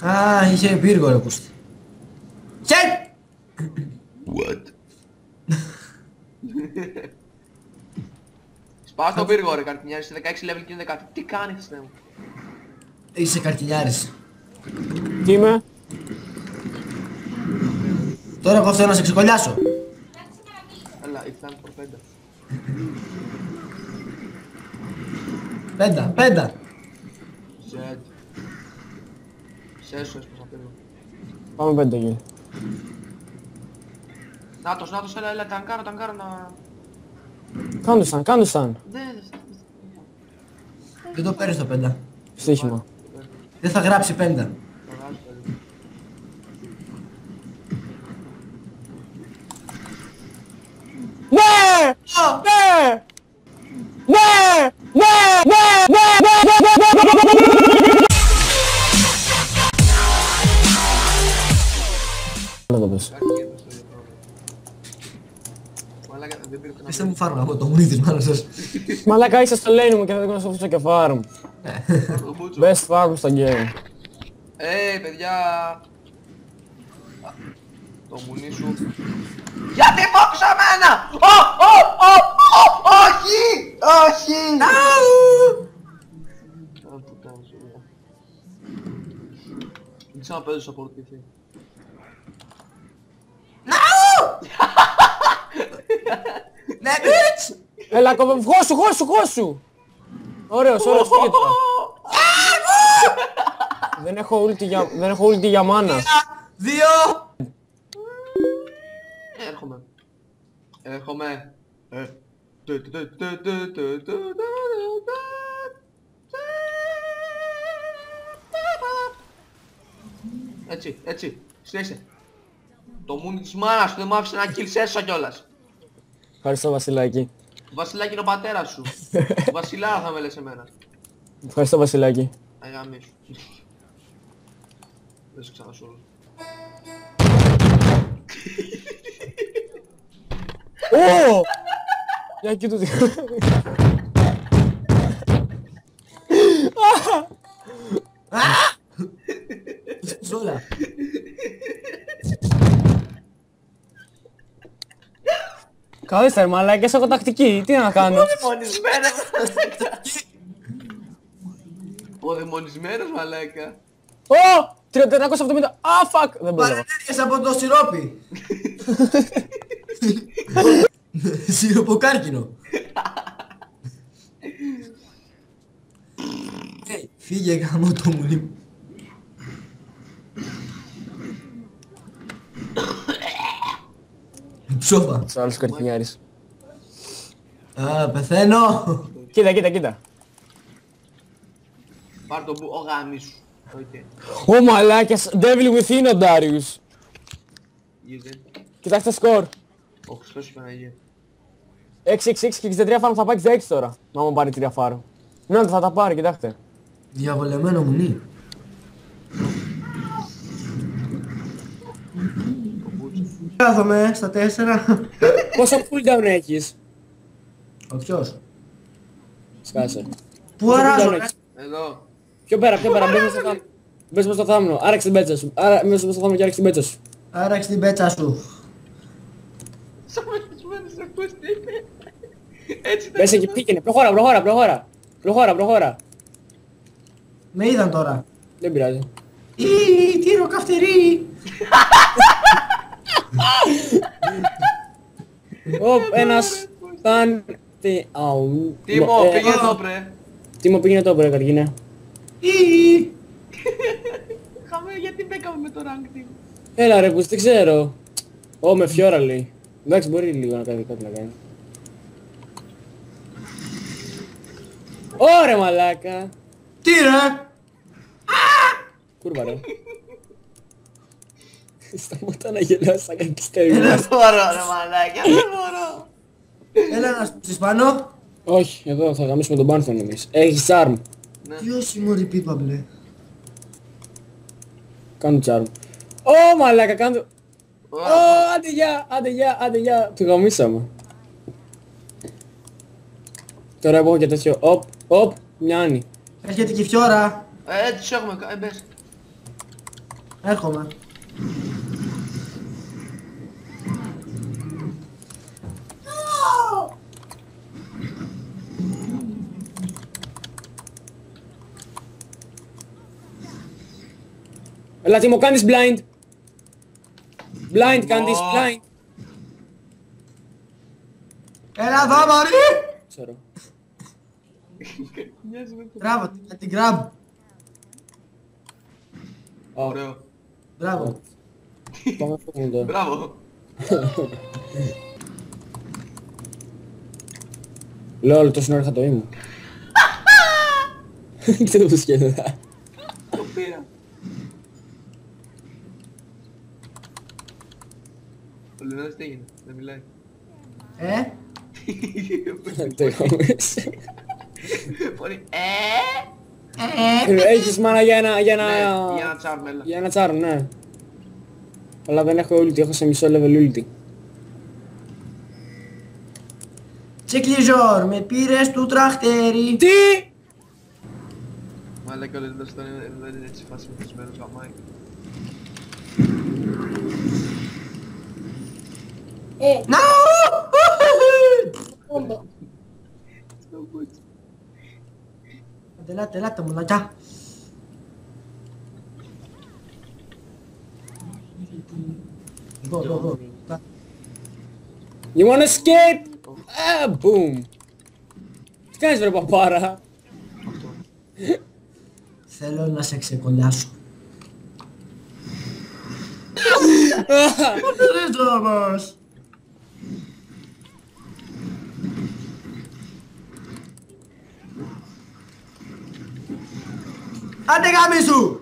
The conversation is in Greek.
Α, είχε πύργο ρε Κούστη. Χε! What? Σπάω τον πύργο ρε καρκινιάρης, σε 16 level και είναι 10. Τι κάνεις ναι μου? Είσαι καρκινιάρης. Τι είμαι? Τώρα εγώ θέλω να σε ξεκολλιάσω. Έλα, it's time for πέντα. Πέντα. Ζετ. Σέσου έσπασα πύργο. Πάμε 5 εκεί. Νάτος, έλα, ταγκάρω να... Κάντου σαν. Δεν το παίρνεις το πέντα. Στοίχημα. Δεν θα γράψει πέντα. Ναι! Ναι! Ναι! Δεν το πες. Είστε μου φάρμα από το μουνί της μάλλον σας. Μαλάκα είσαι στο lane μου και δεν γνωστώ και farm. Best farm στο game. Παιδιά. Το μουνί σου. Γιατί φόξα εμένα! Όχι! Όχι! Δεν ξέρω να παίζω στο πορτίθι. Ναι, bitch! Έλα κόβε, χώσου! Ωραίος, φύγε τώρα. Δεν έχω ulti για μάνα. 2! Έρχομαι. Έτσι, συνέχισε. Το μουνί της μάνας σου δεν μου άφησε να kill σέσσα κιόλας. Ευχαριστώ Βασιλάκη. Το Βασιλάκι είναι ο πατέρας σου. Το Βασιλάρα θα με λες εμένα. Ευχαριστώ Βασιλάκη. Αγάμι σου. Δεν σου ξανασούλω. Ω! Για κοίτου. Ζόλα. Καθίστε ρε μαλάκες, έχω τακτική, τι να κάνω. Ο δαιμονισμένος μαλάκα. Ω! 470. Α, fuck! Δεν μπορώ. Παρενέργειες από το σιρόπι. Σιροποκάρκινο. Φύγε γάμο το μουνί μου. Ψόφα. Τους άλλους καρκινιάρης. Α, πεθαίνω. Κοίτα. Πάρ' το που, ο γάμι σου. Ω μαλάκες, Devil Within ο Darius. Είδε. Κοιτάξτε σκορ. Ο Χριστός η Παναγία. 6-6-6 και 63 φάρο θα πάει 66 τώρα. Να μου πάρει 3 φάρο. Ναι, θα τα πάρει, κοιτάξτε. Διαβολεμένο μουνί. Κάθομαι στα 4. Πόσο cooldown έχεις? Ο ποιος? Σκάσε. Πού αράζω? Εδώ. Πιο πέρα, μπες μες στο θάμνο. Άραξε την πέτσα σου. Μπες στο θάμνο και άραξε την πέτσα σου. Άραξε την πέτσα σου. Σαν μεσμένος σε ακούστη. Έτσι Μπες εκεί, πήγαινε. Προχώρα. Με είδαν τώρα. Δεν πειράζει. Τύρο καυτερή. Οπ, ένας ταν... Αου... Τίμο, πήγε εδώ πρε. Τίμο, πήγαινε εδώ πρε, καρκίνε. Χαμέ, γιατί μπέκαμε με το rank team. Έλα ρε, πως δεν ξέρω. Ω, με φιόρα λέει. Εντάξει, μπορεί λίγο να κάνει κάτι να κάνει. Ωρε μαλάκα. Τι ρε. Κούρβα ρε. Σταματά να γελάς σαν κάτι πιστεύει. Δεν μπορώ ρε μαλάκια, δεν μπορώ. Έλα να σπίσεις πάνω. Όχι, εδώ θα γαμίσουμε τον Πάνθον εμείς. Έχεις charm. Τι όσοι μωρή πίπα μπλε. Κάνε charm. Ω μαλάκα, κάνε το... Ω, άντε γεια. Του γαμίσαμε. Τώρα έχω και τέτοιο. Οπ, μιάνει. Έρχεται και η φιόρα. Έτσι έχουμε, μπες. Έρχομαι. Έλα, τι μου κάνεις blind. Blind, κάνεις blind. Έλα εδώ, μωρή! Ξέρω. Μοιάζει με το... Μπράβο, την grab. Ωραίο. Μπράβο. Πάμε φεύγουμε τώρα. Μπράβο. Λόλ, τόση ώρα είχα το ήμου. Κοίτα το σκέφτεται. Το πήρα. Ο Λινός τι έγινε, δεν μιλάει. Το είχαμε. Πολύ Έχεις μάνα για ένα... για ένα τσάρμ, έλα. Για ένα τσάρμ, ναι. Αλλά δεν έχω ulti, έχω σε μισό level ulti. Τσικλιζόρ, με πήρες του τραχτέρι. Τι! Μαλάκα ο Λινός δεν είναι έτσι φάση με τους μέρους γαμάει. Να! Ελάτε, ελάτε μουλακιά. Go. You wanna escape? Boom! Τι κάνεις βρε παπάρα? Θέλω να σε ξεκολλιάσω. Πώς όμως. Άντε γάμι σου!